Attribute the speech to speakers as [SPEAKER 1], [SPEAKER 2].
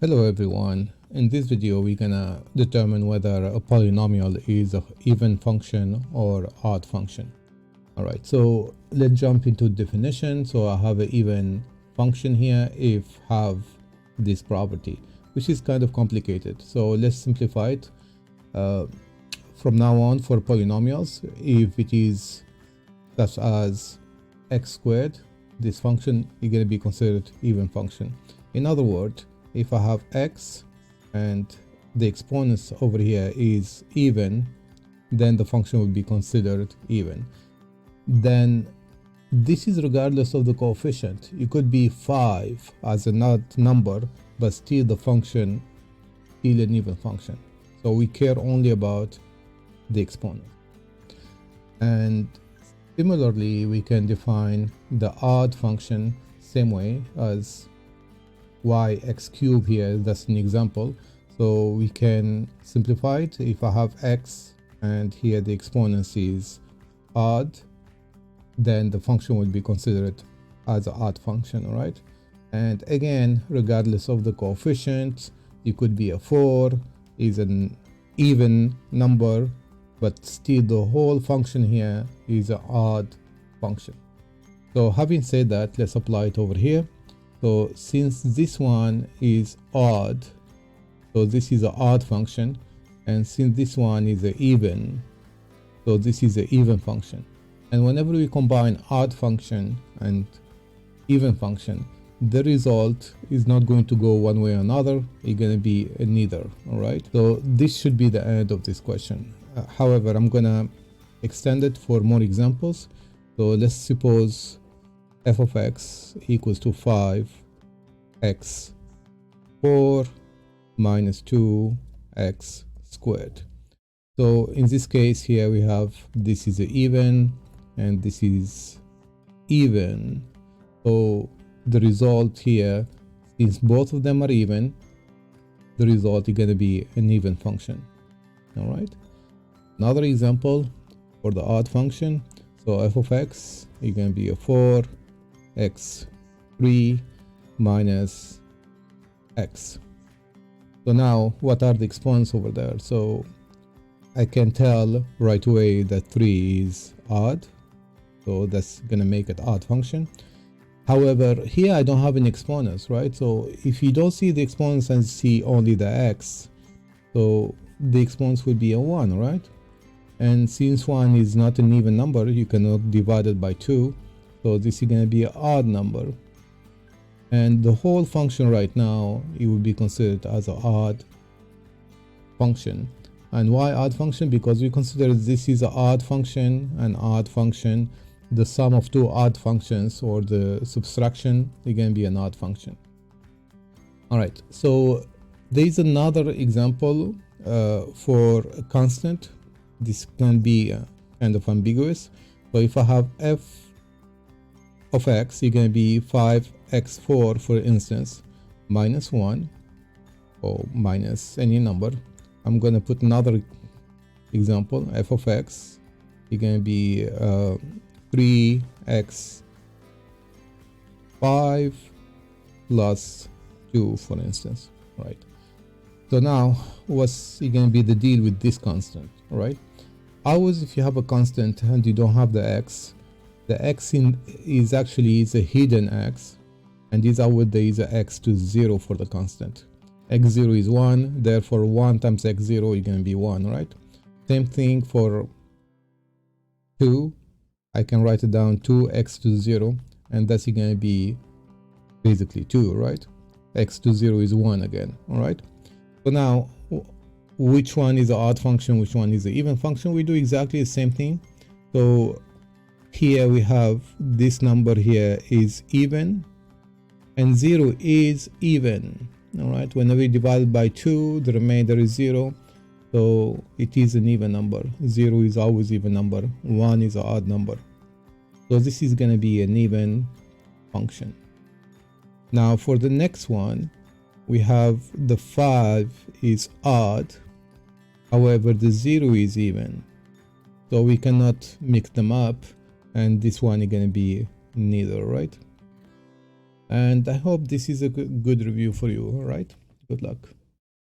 [SPEAKER 1] Hello everyone. In this video we're gonna determine whether a polynomial is an even function or odd function. Alright, so let's jump into definition. So I have an even function here if have this property, which is kind of complicated. So let's simplify it. From now on, for polynomials, if it is such as x squared, this function is going to be considered even function. In other words, if I have x and the exponents over here is even, then the function will be considered even. Then this is regardless of the coefficient. It could be 5 as a odd number, but still the function still an even function. So we care only about the exponent. And similarly, we can define the odd function same way as yx cubed here. That's an example. So we can simplify it. If I have x and here the exponent is odd, then the function will be considered as an odd function. All right. And again, regardless of the coefficient, it could be a 4 is an even number, but still the whole function here is an odd function. So having said that, let's apply it over here. So since this one is odd, so this is an odd function, and since this one is an even, so this is an even function. And whenever we combine odd function and even function, the result is not going to go one way or another. It's going to be neither. All right, so this should be the end of this question. However, I'm gonna extend it for more examples. So let's suppose f of x equals to 5x 4 minus 2x squared. So in this case here we have this is an even and this is even. So the result here, since both of them are even, the result is going to be an even function. All right. Another example for the odd function. So f of x is going to be a 4x 3 minus x. So now what are the exponents over there? So I can tell right away that 3 is odd. So that's going to make it odd function. However, here I don't have any exponents, right? So if you don't see the exponents and see only the x, so the exponents would be a 1, right? And since 1 is not an even number, you cannot divide it by 2. So this is going to be an odd number. And the whole function right now, it will be considered as an odd function. And why odd function? Because we consider this is an odd function, the sum of two odd functions or the subtraction, it can be an odd function. All right, so there is another example for a constant. This can be kind of ambiguous. So if I have f of x, it's going to be 5x4, for instance, minus 1 or minus any number. I'm going to put another example. F of x is going to be 3x5 plus 2, for instance, right? So now what's going to be the deal with this constant, right? Always, if you have a constant and you don't have the x is actually a hidden x, and is always there is a x to 0 for the constant. X0 is 1, therefore 1 times x0 is going to be 1, right? Same thing for 2. I can write it down 2x to 0, and that's going to be basically 2, right? X to 0 is 1 again, all right? So now, which one is an odd function, which one is an even function? We do exactly the same thing. So here we have this number here is even, and 0 is even, all right? Whenever you divide by 2, the remainder is 0. So it is an even number. 0 is always even number. 1 is an odd number. So this is going to be an even function. Now for the next one, we have the 5 is odd. However, the 0 is even. So we cannot mix them up. And this one is going to be neither, right? And I hope this is a good review for you, all right? Good luck.